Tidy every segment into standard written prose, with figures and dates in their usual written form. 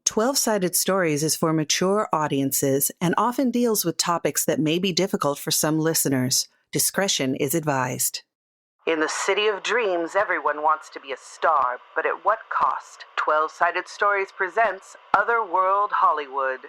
12-Sided Stories is for mature audiences and often deals with topics that may be difficult for some listeners. Discretion is advised. In the city of dreams, everyone wants to be a star, but at what cost? 12-Sided Stories presents Otherworld Hollywood.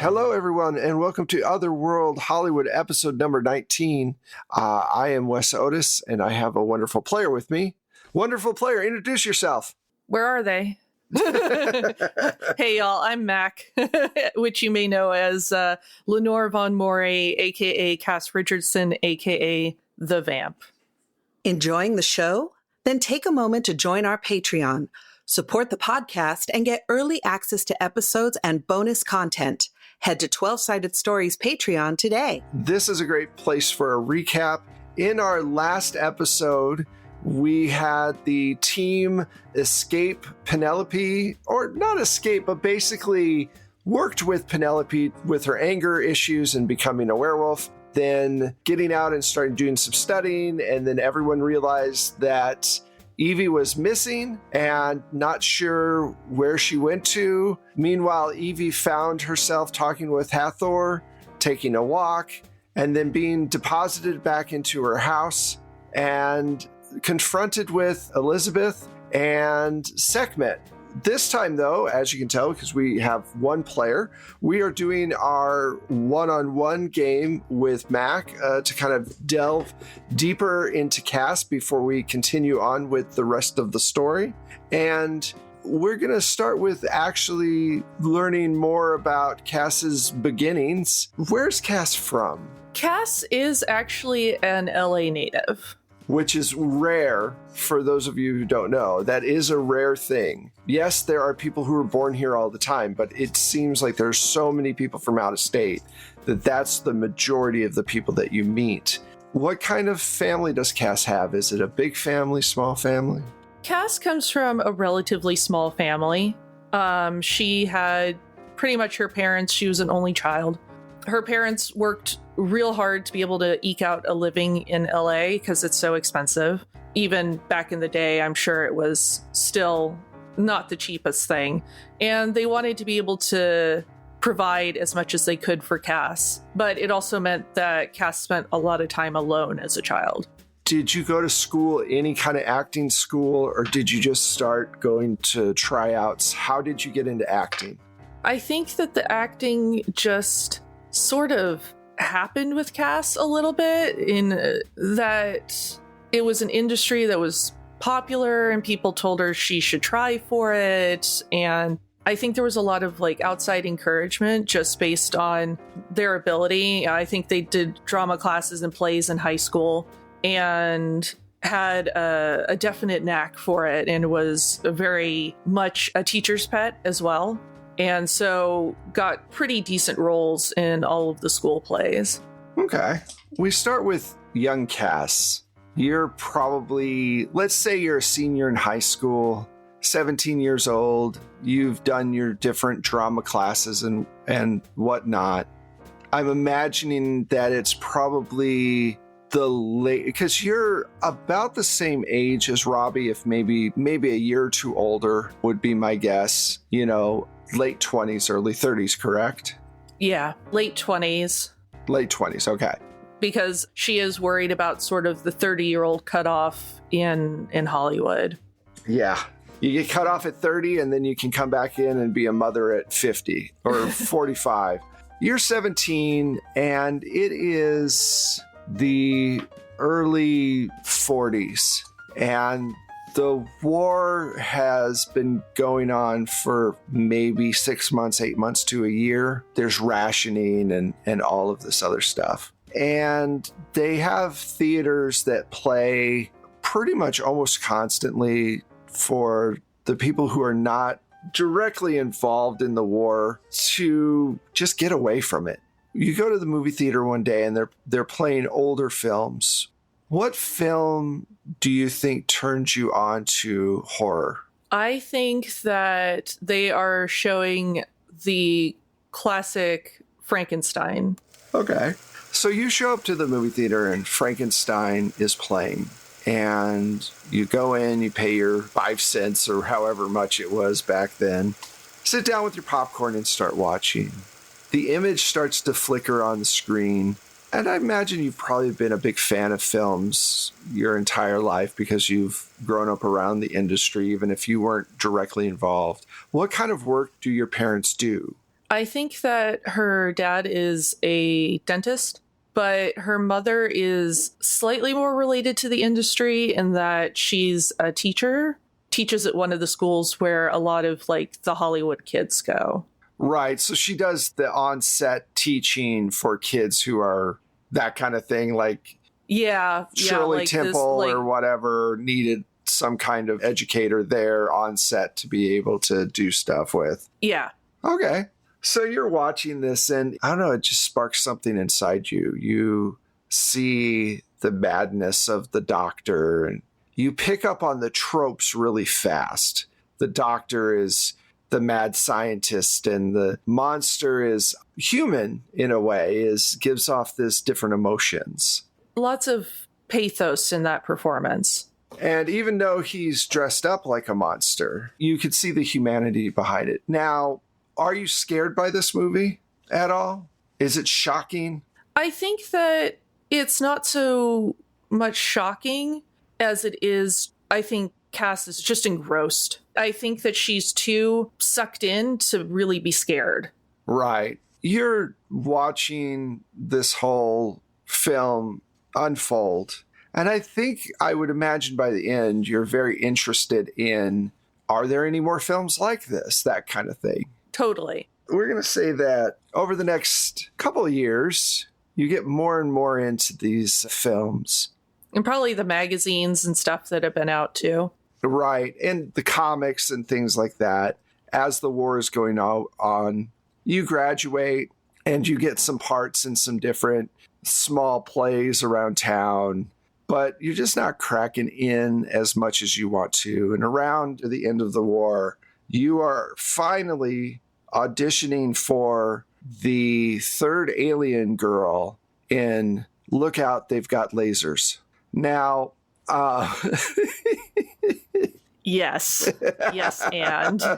Hello, everyone, and welcome to Otherworld Hollywood, episode number 19. I am Wes Otis, and I have a wonderful player with me. Wonderful player, introduce yourself. Where are they? Hey, y'all, I'm Mac, which you may know as Lenore Von Morey, a.k.a. Cass Richardson, a.k.a. The Vamp. Enjoying the show? Then take a moment to join our Patreon, support the podcast, and get early access to episodes and bonus content. Head to 12-Sided Stories Patreon today. This is a great place for a recap. In our last episode, we had the team escape Penelope, or not escape, but basically worked with Penelope with her anger issues and becoming a werewolf, then getting out and starting doing some studying, and then everyone realized that Evie was missing and not sure where she went to. Meanwhile, Evie found herself talking with Hathor, taking a walk, and then being deposited back into her house and confronted with Elizabeth and Sekhmet. This time, though, as you can tell, because we have one player, we are doing our one-on-one game with Mac to kind of delve deeper into Cass before we continue on with the rest of the story. And we're going to start with actually learning more about Cass's beginnings. Where's Cass from? Cass is actually an LA native. Which is rare for those of you who don't know. That is a rare thing. Yes, there are people who are born here all the time, but it seems like there's so many people from out of state that that's the majority of the people that you meet. What kind of family does Cass have? Is it a big family, small family? Cass comes from a relatively small family. She had pretty much her parents. She was an only child. Her parents worked real hard to be able to eke out a living in LA because it's so expensive. Even back in the day, I'm sure it was still not the cheapest thing. And they wanted to be able to provide as much as they could for Cass. But it also meant that Cass spent a lot of time alone as a child. Did you go to school, any kind of acting school, or did you just start going to tryouts? How did you get into acting? I think that the acting just sort of happened with Cass a little bit, in that it was an industry that was popular and people told her she should try for it. And I think there was a lot of outside encouragement just based on their ability. I think they did drama classes and plays in high school and had a definite knack for it, and was very much a teacher's pet as well. And so got pretty decent roles in all of the school plays. Okay. We start with young Cass. You're probably, let's say you're a senior in high school, 17 years old. You've done your different drama classes and whatnot. I'm imagining that it's probably the late, because you're about the same age as Robbie, if maybe a year or two older would be my guess. Late 20s, early 30s, correct? Yeah, late 20s. Late 20s, okay. Because she is worried about sort of the 30-year-old cutoff in Hollywood. Yeah. You get cut off at 30 and then you can come back in and be a mother at 50 or 45. You're 17 and it is the early 40s. And the war has been going on for maybe 6 months, 8 months to a year. There's rationing and all of this other stuff. And they have theaters that play pretty much almost constantly for the people who are not directly involved in the war to just get away from it. You go to the movie theater one day and they're playing older films. What film do you think turns you on to horror? I think that they are showing the classic Frankenstein. Okay. So you show up to the movie theater and Frankenstein is playing. And you go in, you pay your 5 cents or however much it was back then. Sit down with your popcorn and start watching. The image starts to flicker on the screen. And I imagine you've probably been a big fan of films your entire life because you've grown up around the industry, even if you weren't directly involved. What kind of work do your parents do? I think that her dad is a dentist, but her mother is slightly more related to the industry in that she's a teacher, teaches at one of the schools where a lot of like the Hollywood kids go. Right. So she does the on-set teaching for kids who are that kind of thing, like Shirley like Temple this, or whatever needed some kind of educator there on set to be able to do stuff with. Yeah. Okay. So you're watching this and I don't know, it just sparks something inside you. You see the madness of the doctor and you pick up on the tropes really fast. The doctor is the mad scientist and the monster is human in a way, gives off this different emotions. Lots of pathos in that performance. And even though he's dressed up like a monster, you could see the humanity behind it. Now, are you scared by this movie at all? Is it shocking? I think that it's not so much shocking as it is, I think, Cass is just engrossed. I think that she's too sucked in to really be scared. Right. You're watching this whole film unfold. And I think I would imagine by the end, you're very interested in, are there any more films like this? That kind of thing. Totally. We're going to say that over the next couple of years, you get more and more into these films. And probably the magazines and stuff that have been out too. Right. And the comics and things like that. As the war is going on, you graduate and you get some parts in some different small plays around town, but you're just not cracking in as much as you want to. And around the end of the war, you are finally auditioning for the third alien girl in Look Out, They've Got Lasers. Now, Yes. Yes, and. I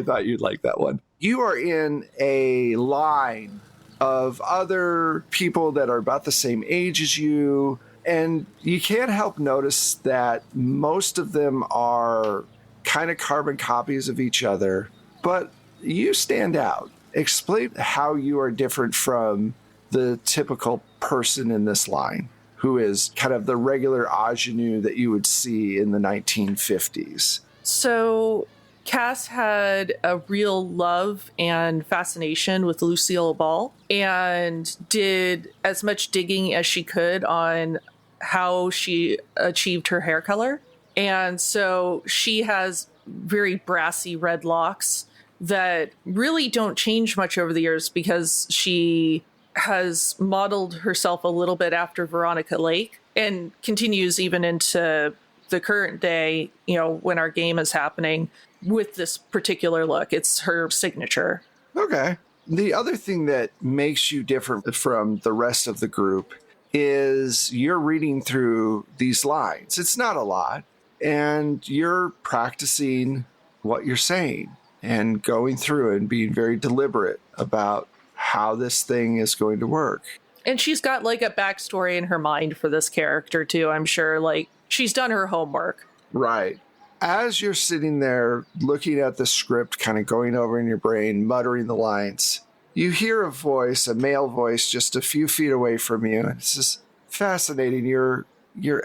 thought you'd like that one. You are in a line of other people that are about the same age as you, and you can't help notice that most of them are kind of carbon copies of each other, but you stand out. Explain how you are different from the typical person in this line, who is kind of the regular ingenue that you would see in the 1950s. So Cass had a real love and fascination with Lucille Ball and did as much digging as she could on how she achieved her hair color. And so she has very brassy red locks that really don't change much over the years because she has modeled herself a little bit after Veronica Lake and continues even into the current day, when our game is happening with this particular look. It's her signature. Okay. The other thing that makes you different from the rest of the group is you're reading through these lines. It's not a lot. And you're practicing what you're saying and going through and being very deliberate about how this thing is going to work. And she's got like a backstory in her mind for this character too, I'm sure. Like she's done her homework. Right. As you're sitting there looking at the script, kind of going over in your brain, muttering the lines, you hear a voice, a male voice, just a few feet away from you. And it's just fascinating. You're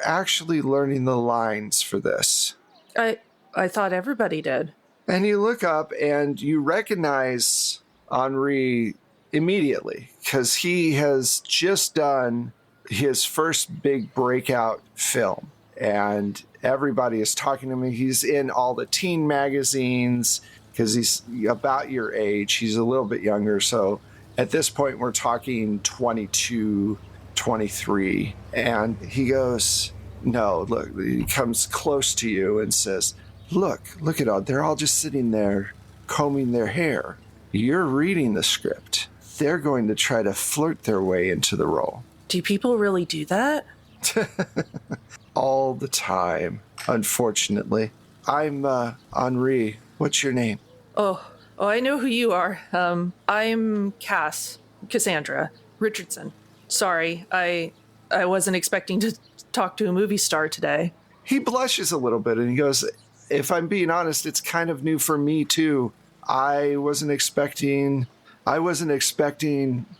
actually learning the lines for this. I thought everybody did. And you look up and you recognize Henri immediately because he has just done his first big breakout film. and everybody is talking to him. He's in all the teen magazines because he's about your age. He's a little bit younger. So at this point, we're talking 22, 23. And he goes, no, look, he comes close to you and says, look at all, they're all just sitting there combing their hair. You're reading the script. They're going to try to flirt their way into the role. Do people really do that? All the time, unfortunately. I'm Henri. What's your name? Oh, I know who you are. I'm Cassandra Richardson. Sorry, I wasn't expecting to talk to a movie star today. He blushes a little bit and he goes, if I'm being honest, it's kind of new for me too. I wasn't expecting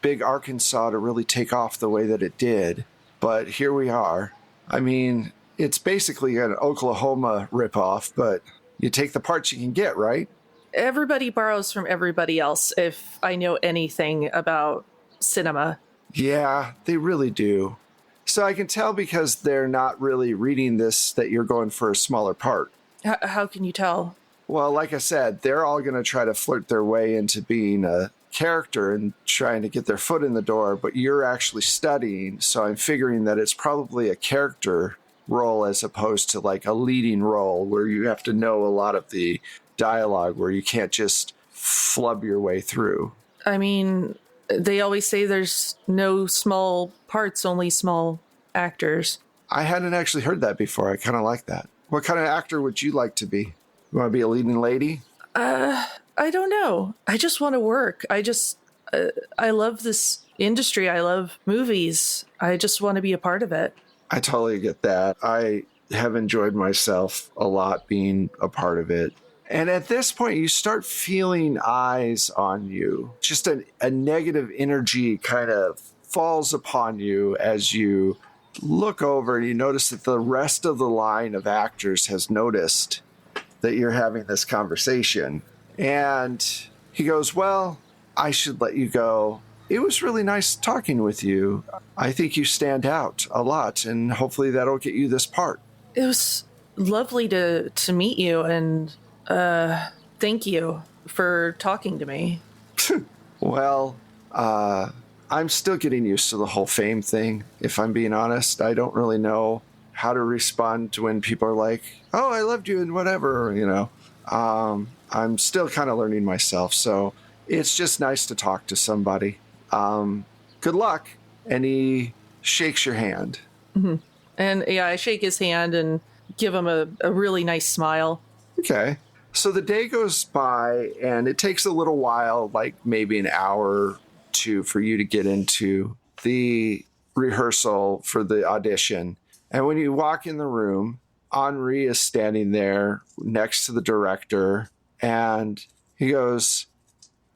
Big Arkansas to really take off the way that it did, but here we are. I mean, it's basically an Oklahoma ripoff, but you take the parts you can get, right? Everybody borrows from everybody else, if I know anything about cinema. Yeah, they really do. So I can tell because they're not really reading this that you're going for a smaller part. How can you tell? Well, like I said, they're all going to try to flirt their way into being a character and trying to get their foot in the door, but you're actually studying, so I'm figuring that it's probably a character role as opposed to like a leading role where you have to know a lot of the dialogue, where you can't just flub your way through. I mean, they always say there's no small parts, only small actors. I hadn't actually heard that before. I kind of like that. What kind of actor would you like to be? You want to be a leading lady? I don't know. I just want to work. I love this industry. I love movies. I just want to be a part of it. I totally get that. I have enjoyed myself a lot being a part of it. And at this point, you start feeling eyes on you. Just a negative energy kind of falls upon you as you look over and you notice that the rest of the line of actors has noticed that you're having this conversation. And he goes, well, I should let you go. It was really nice talking with you. I think you stand out a lot, and hopefully that'll get you this part. It was lovely to meet you, and thank you for talking to me. Well, I'm still getting used to the whole fame thing, if I'm being honest. I don't really know how to respond to when people are like, oh, I loved you and whatever, you know. I'm still kind of learning myself, so it's just nice to talk to somebody. Good luck. And he shakes your hand. Mm-hmm. And yeah, I shake his hand and give him a really nice smile. Okay. So the day goes by, and it takes a little while, like maybe an hour or two, for you to get into the rehearsal for the audition. And when you walk in the room, Henri is standing there next to the director, and he goes,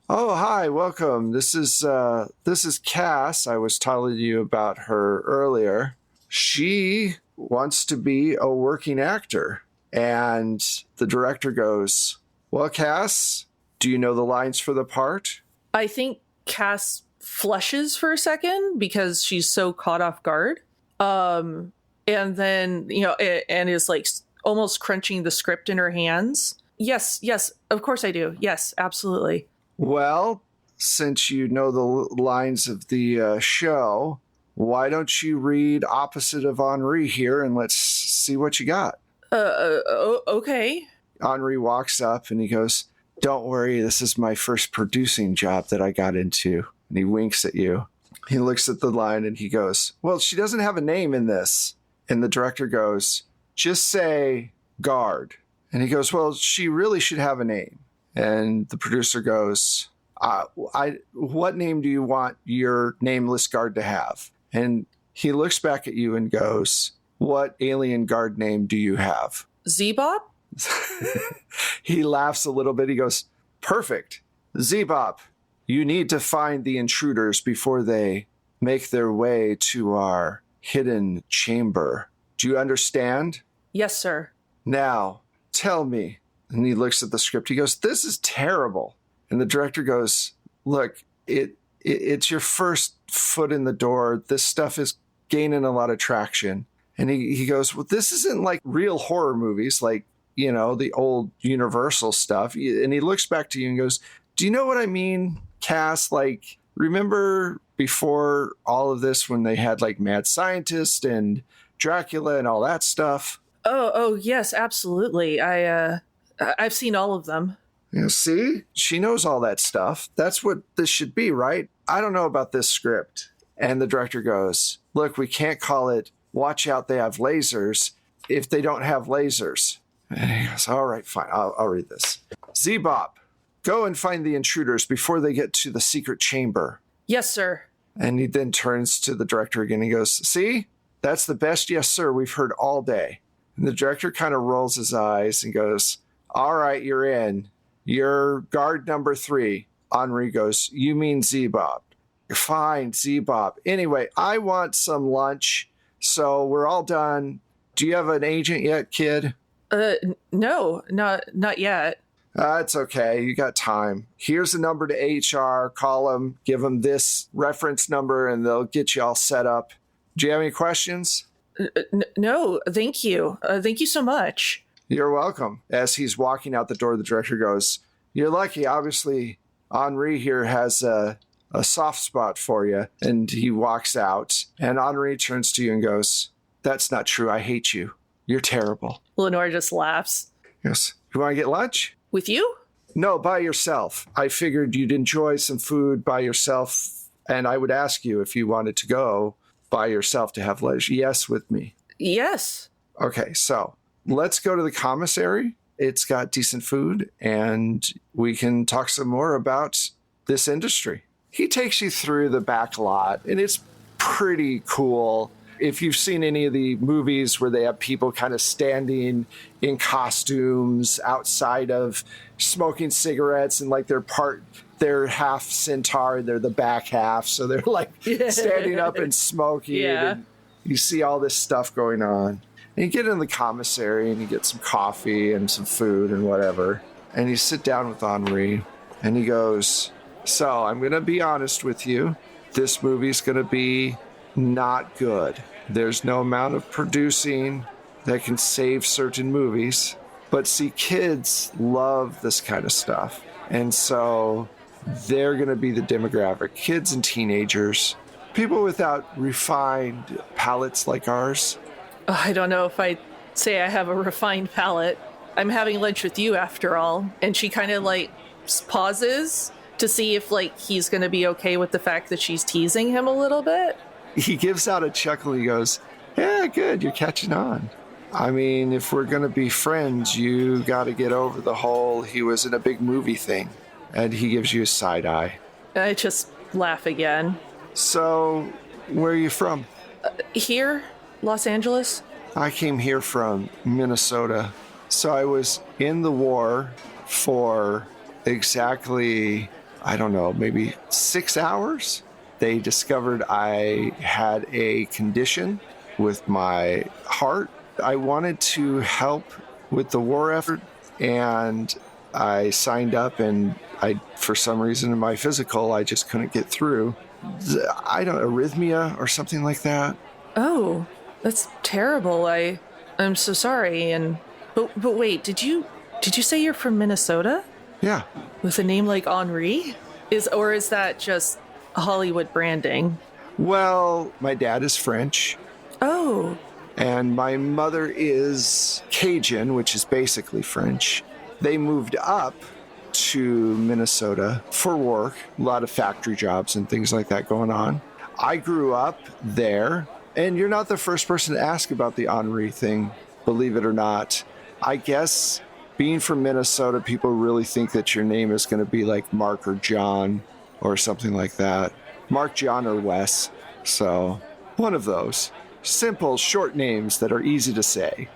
oh, hi, welcome. This is Cass. I was telling you about her earlier. She wants to be a working actor. And the director goes, well, Cass, do you know the lines for the part? I think Cass flushes for a second because she's so caught off guard. And then, and is like almost crunching the script in her hands. Yes, of course I do. Yes, absolutely. Well, since you know the lines of the show, why don't you read opposite of Henri here and let's see what you got? Okay. Henri walks up and he goes, don't worry, this is my first producing job that I got into. And he winks at you. He looks at the line and he goes, well, she doesn't have a name in this. And the director goes, just say guard. And he goes, well, she really should have a name. And the producer goes, what name do you want your nameless guard to have? And he looks back at you and goes, what alien guard name do you have? Zebop? He laughs a little bit. He goes, perfect. Zebop, you need to find the intruders before they make their way to our hidden chamber. Do you understand? Yes, sir. Now, tell me. And he looks at the script. He goes, this is terrible. And the director goes, look, it's your first foot in the door. This stuff is gaining a lot of traction. And he goes, well, this isn't like real horror movies, like, you know, the old Universal stuff. And he looks back to you and goes, do you know what I mean, Cass? Like, remember before all of this when they had like Mad Scientist and Dracula and all that stuff? Oh, yes, absolutely. I've seen all of them. You see, she knows all that stuff. That's what this should be, right? I don't know about this script. And the director goes, look, we can't call it Watch Out, They Have Lasers if they don't have lasers. And he goes, all right, fine, I'll read this. Z-Bop, go and find the intruders before they get to the secret chamber. Yes, sir. And he then turns to the director again. He goes, see, that's the best yes, sir we've heard all day. And the director kind of rolls his eyes and goes, all right, you're in. You're guard number 3. Henri goes, you mean Z-Bop. Fine, Z-Bop. Anyway, I want some lunch, so we're all done. Do you have an agent yet, kid? No, not yet. It's okay. You got time. Here's the number to HR. Call them, give them this reference number, and they'll get you all set up. Do you have any questions? No, thank you. Thank you so much. You're welcome. As he's walking out the door, the director goes, you're lucky. Obviously, Henri here has a soft spot for you. And he walks out, and Henri turns to you and goes, that's not true. I hate you. You're terrible. Lenore just laughs. Yes. You want to get lunch? With you? No, by yourself. I figured you'd enjoy some food by yourself, and I would ask you if you wanted to go by yourself to have lunch. Yes, with me. Yes. Okay, so let's go to the commissary. It's got decent food, and we can talk some more about this industry. He takes you through the back lot, and it's pretty cool. If you've seen any of the movies where they have people kind of standing in costumes outside of smoking cigarettes, and like they're half centaur, they're the back half, so they're like standing up and smoking. Yeah. And you see all this stuff going on. And you get in the commissary and you get some coffee and some food and whatever. And you sit down with Henri and he goes, so I'm going to be honest with you. This movie's going to be not good. There's no amount of producing that can save certain movies. But see, kids love this kind of stuff. And so they're going to be the demographic. Kids and teenagers. People without refined palates like ours. I don't know if I'd say I have a refined palate. I'm having lunch with you after all. And she kind of like pauses to see if like he's going to be okay with the fact that she's teasing him a little bit. He gives out a chuckle. He goes, yeah, good. You're catching on. I mean, if we're going to be friends, you got to get over the whole he was in a big movie thing. And he gives you a side eye. I just laugh again. So, where are you from? Here, Los Angeles. I came here from Minnesota. So I was in the war for exactly, I don't know, maybe 6 hours. They discovered I had a condition with my heart. I wanted to help with the war effort, and I signed up, and for some reason in my physical, I just couldn't get through. I don't know, arrhythmia or something like that. Oh, that's terrible. I'm so sorry. But wait, did you say you're from Minnesota? Yeah. With a name like Henri? Is that just Hollywood branding? Well, my dad is French. Oh. And my mother is Cajun, which is basically French. They moved up to Minnesota for work, a lot of factory jobs and things like that going on. I grew up there, and you're not the first person to ask about the Henri thing, believe it or not. I guess being from Minnesota, people really think that your name is going to be like Mark or John or something like that. Mark, John, or Wes. So, one of those. Simple, short names that are easy to say.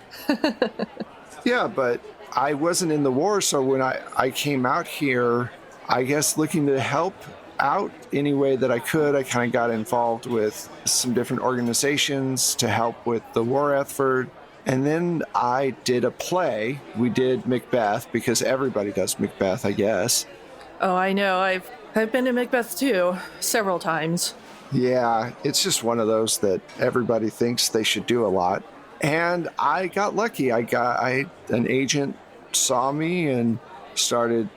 Yeah, but I wasn't in the war, so when I came out here, I guess looking to help out any way that I could, I kind of got involved with some different organizations to help with the war effort. And then I did a play. We did Macbeth, because everybody does Macbeth, I guess. Oh, I know. I've been to Macbeth too, several times. Yeah, it's just one of those that everybody thinks they should do a lot. And I got lucky. An agent saw me and started,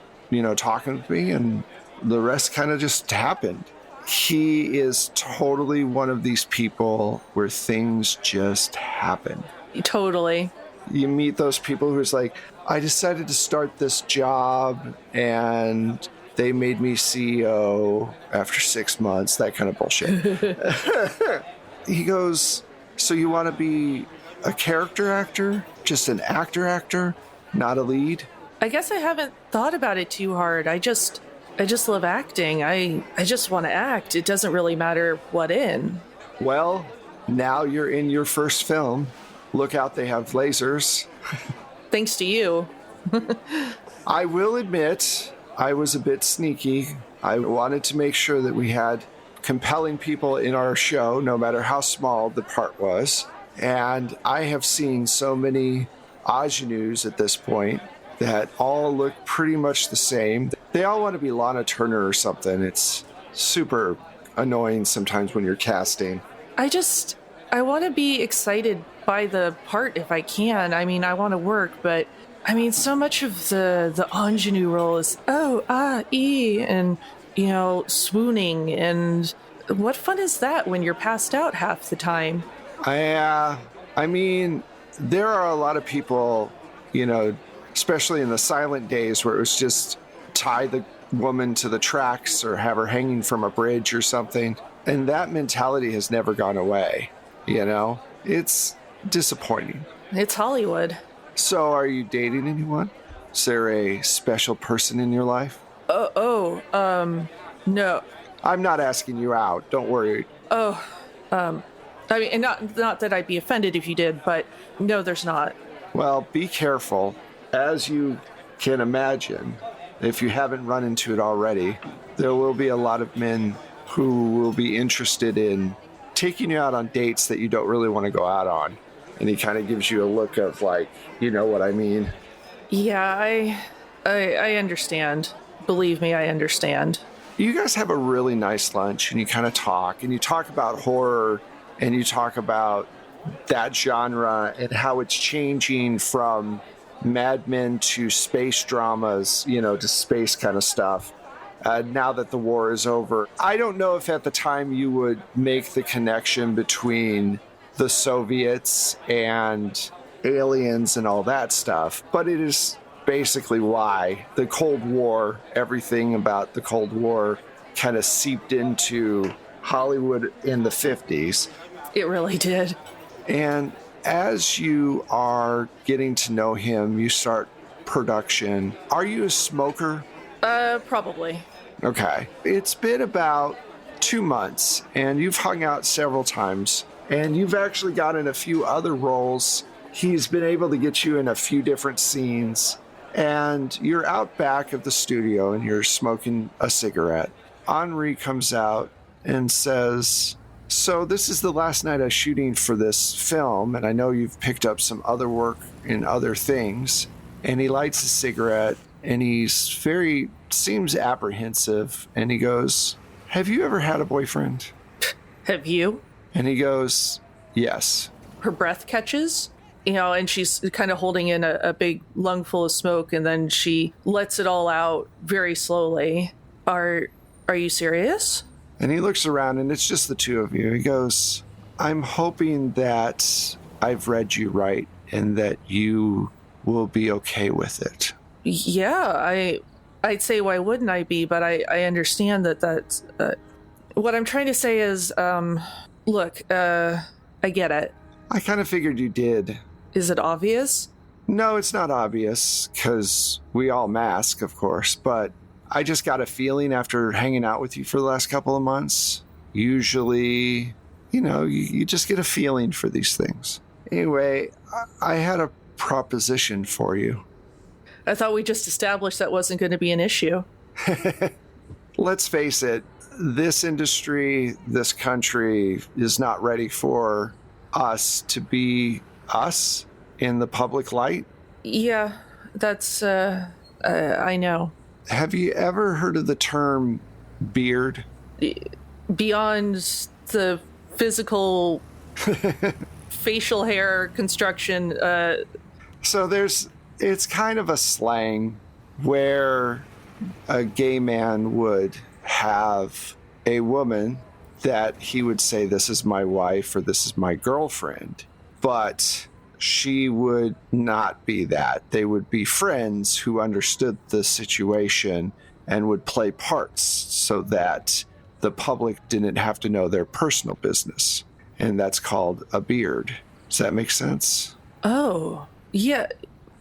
talking with me, and the rest kind of just happened. He is totally one of these people where things just happen. Totally. You meet those people who's like, I decided to start this job and they made me CEO after 6 months, that kind of bullshit. He goes, so you want to be a character actor? Just an actor, not a lead? I guess I haven't thought about it too hard. I just love acting. I just want to act. It doesn't really matter what in. Well, now you're in your first film. Look out, they have lasers. Thanks to you. I will admit, I was a bit sneaky. I wanted to make sure that we had compelling people in our show, no matter how small the part was. And I have seen so many ingenues at this point that all look pretty much the same. They all want to be Lana Turner or something. It's super annoying sometimes when you're casting. I want to be excited by the part if I can. I mean, I want to work, but I mean, so much of the ingenue role is and swooning, and what fun is that when you're passed out half the time? I mean, there are a lot of people, especially in the silent days where it was just tie the woman to the tracks or have her hanging from a bridge or something, and that mentality has never gone away. It's disappointing. It's Hollywood. So, are you dating anyone? Is there a special person in your life? No. I'm not asking you out. Don't worry. I mean, and not that I'd be offended if you did, but no, there's not. Well, be careful. As you can imagine, if you haven't run into it already, there will be a lot of men who will be interested in taking you out on dates that you don't really want to go out on. And he kind of gives you a look of like, you know what I mean? Yeah, I understand. Believe me, I understand. You guys have a really nice lunch and you kind of talk, and you talk about horror, and you talk about that genre and how it's changing from Mad Men to space dramas, to space kind of stuff. Now that the war is over, I don't know if at the time you would make the connection between the Soviets and aliens and all that stuff, but it is basically why the Cold War, everything about the Cold War kind of seeped into Hollywood in the 50s. It really did. And as you are getting to know him, you start production. Are you a smoker? Probably. Okay. It's been about 2 months, and you've hung out several times, and you've actually gotten a few other roles. He's been able to get you in a few different scenes, and you're out back of the studio, and you're smoking a cigarette. Henri comes out and says, so this is the last night of shooting for this film, and I know you've picked up some other work in other things. And he lights a cigarette, and seems apprehensive, and he goes, have you ever had a boyfriend? Have you? And he goes, yes. Her breath catches, and she's kind of holding in a big lungful of smoke, and then she lets it all out very slowly. Are you serious? And he looks around, and it's just the two of you. He goes, I'm hoping that I've read you right and that you will be okay with it. Yeah, I'd say why wouldn't I be, but I understand that's... what I'm trying to say is, look, I get it. I kind of figured you did. Is it obvious? No, it's not obvious, because we all mask, of course, but I just got a feeling after hanging out with you for the last couple of months. Usually, you just get a feeling for these things. Anyway, I had a proposition for you. I thought we just established that wasn't going to be an issue. Let's face it, this industry, this country is not ready for us to be us in the public light. Yeah, that's, I know. Have you ever heard of the term beard? beyond the physical facial hair construction. So it's kind of a slang where a gay man would have a woman that he would say, this is my wife or this is my girlfriend, but she would not be that. They would be friends who understood the situation and would play parts so that the public didn't have to know their personal business. And that's called a beard. Does that make sense? Oh, yeah.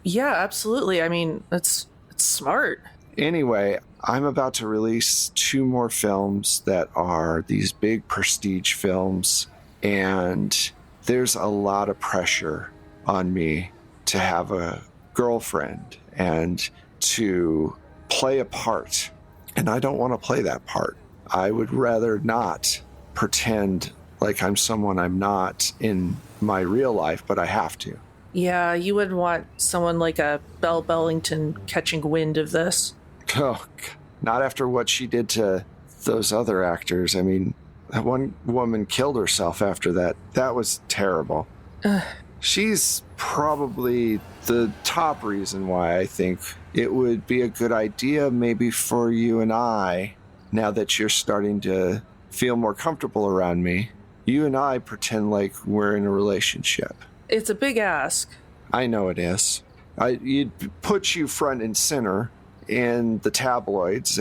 Yeah, absolutely. I mean, it's smart. Anyway, I'm about to release 2 more films that are these big prestige films, and there's a lot of pressure on me to have a girlfriend and to play a part. And I don't want to play that part. I would rather not pretend like I'm someone I'm not in my real life, but I have to. Yeah, you wouldn't want someone like a Belle Bellington catching wind of this. Oh, not after what she did to those other actors. I mean, that one woman killed herself after that. That was terrible. She's probably the top reason why I think it would be a good idea maybe for you and I, now that you're starting to feel more comfortable around me, you and I pretend like we're in a relationship. It's a big ask. I know it is. You'd put you front and center in the tabloids,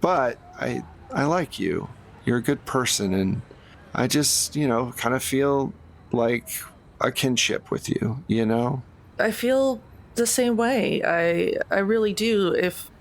but I like you. You're a good person, and I just, kind of feel like a kinship with you, I feel the same way. I really do.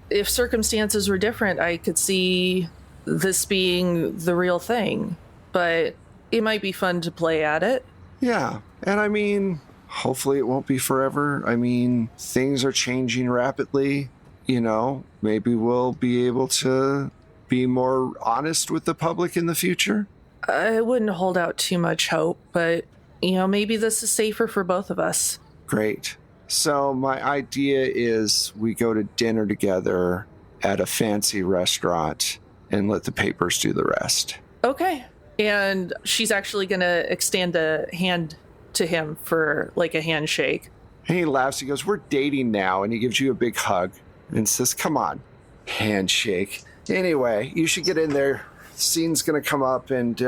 If circumstances were different, I could see this being the real thing, but it might be fun to play at it. Yeah, and I mean, hopefully it won't be forever. I mean, things are changing rapidly. Maybe we'll be able to be more honest with the public in the future. I wouldn't hold out too much hope, but, maybe this is safer for both of us. Great. So my idea is we go to dinner together at a fancy restaurant and let the papers do the rest. Okay. And she's actually going to extend a hand to him for like a handshake. And he laughs. He goes, we're dating now. And he gives you a big hug and says, come on, handshake. Anyway, you should get in there. Scene's going to come up. And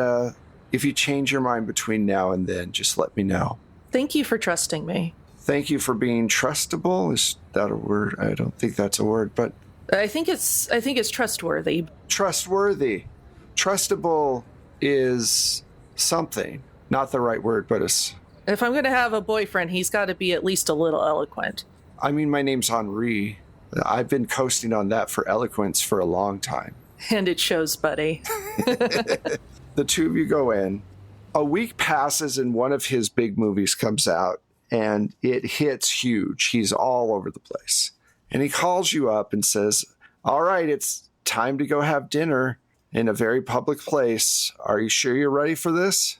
if you change your mind between now and then, just let me know. Thank you for trusting me. Thank you for being trustable. Is that a word? I don't think that's a word, but I think it's trustworthy. Trustworthy. Trustable is something. Not the right word, but it's... If I'm going to have a boyfriend, he's got to be at least a little eloquent. I mean, my name's Henri. I've been coasting on that for eloquence for a long time. And it shows, buddy. The 2 of you go in. A week passes and one of his big movies comes out, and it hits huge. He's all over the place. And he calls you up and says, all right, it's time to go have dinner in a very public place. Are you sure you're ready for this?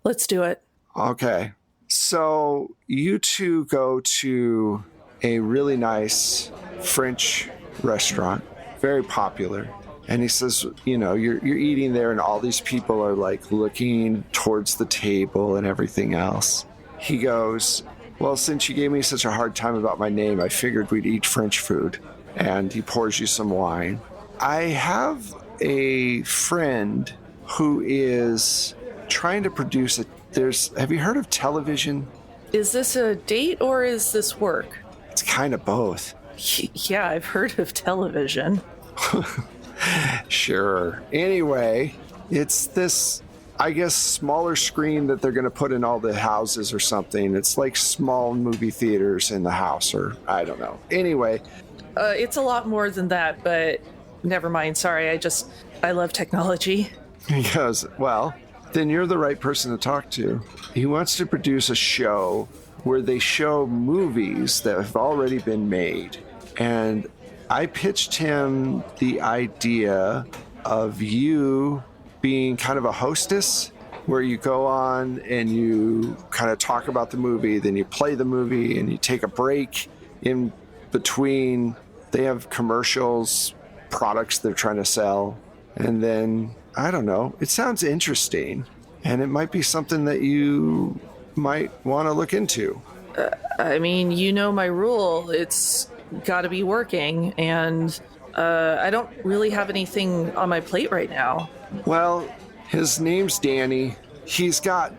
Let's do it. Okay. So you 2 go to a really nice French restaurant, very popular. And he says, you're eating there and all these people are like looking towards the table and everything else. He goes, well, since you gave me such a hard time about my name, I figured we'd eat French food. And he pours you some wine. I have a friend who is trying to produce have you heard of television? Is this a date or is this work? It's kind of both. Yeah, I've heard of television. Sure. Anyway, it's this, I guess, smaller screen that they're going to put in all the houses or something. It's like small movie theaters in the house, or I don't know. Anyway. It's a lot more than that, but never mind. Sorry, I love technology. He goes, well, then you're the right person to talk to. He wants to produce a show where they show movies that have already been made. And I pitched him the idea of you being kind of a hostess, where you go on and you kind of talk about the movie, then you play the movie and you take a break in between. They have commercials, products they're trying to sell. And then I don't know. It sounds interesting, and it might be something that you might want to look into. I mean, you know my rule. It's got to be working, and I don't really have anything on my plate right now. Well, his name's Danny. He's got,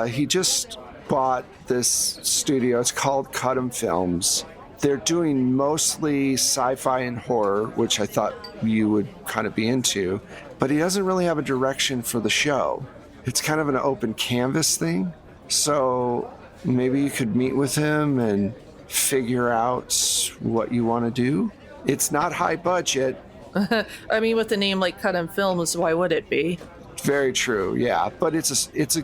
he just bought this studio. It's called Cthulhu Films. They're doing mostly sci-fi and horror, which I thought you would kind of be into, but he doesn't really have a direction for the show. It's kind of an open canvas thing. So maybe you could meet with him and figure out what you want to do. It's not high budget. I mean, with a name like Cthulhu Films, why would it be? Very true, yeah. But it's a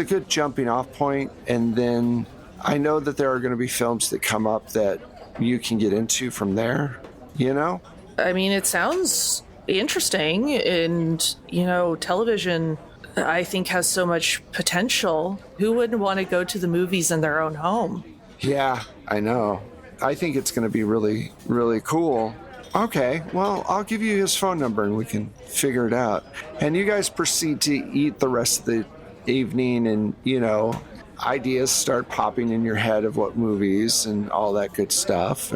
good jumping off point, and then I know that there are going to be films that come up that you can get into from there, you know? I mean, it sounds interesting, and, you know, television, I think, has so much potential. Who wouldn't want to go to the movies in their own home? Yeah, I know. I think it's going to be really, really cool. Okay, well, I'll give you his phone number and we can figure it out. And you guys proceed to eat the rest of the evening, and, you know, ideas start popping in your head of what movies and all that good stuff.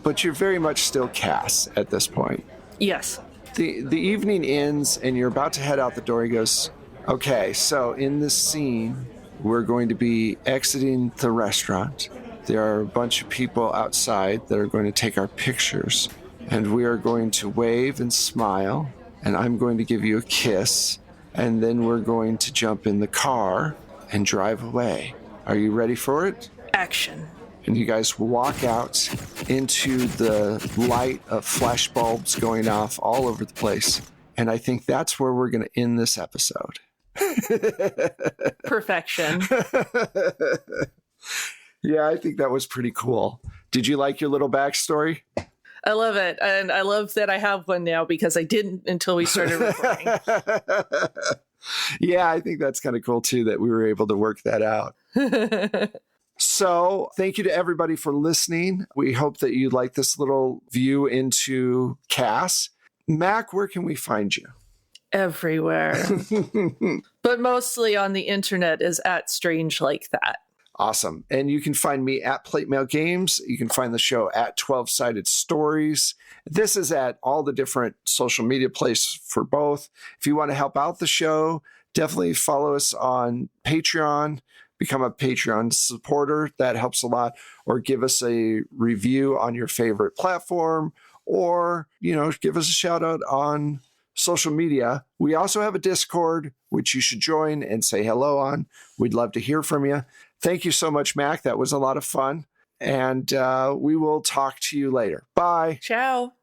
But you're very much still Cass at this point. Yes. The evening ends and you're about to head out the door. He goes, okay, so in this scene, we're going to be exiting the restaurant. There are a bunch of people outside that are going to take our pictures, and we are going to wave and smile, and I'm going to give you a kiss, and then we're going to jump in the car and drive away. Are you ready for it? Action. And you guys walk out into the light of flash bulbs going off all over the place. And I think that's where we're going to end this episode. Perfection. Yeah, I think that was pretty cool. Did you like your little backstory? I love it. And I love that I have one now because I didn't until we started recording. Yeah, I think that's kind of cool too that we were able to work that out. So thank you to everybody for listening. We hope that you like this little view into Cass. Mac, where can we find you? Everywhere. But mostly on the internet is at Strange Like That. Awesome. And you can find me at Plate Mail Games. You can find the show at 12-Sided Stories. This is at all the different social media places for both. If you want to help out the show, definitely follow us on Patreon. Become a Patreon supporter. That helps a lot. Or give us a review on your favorite platform. Or, you know, give us a shout out on social media. We also have a Discord, which you should join and say hello on. We'd love to hear from you. Thank you so much, Mac. That was a lot of fun. And we will talk to you later. Bye. Ciao.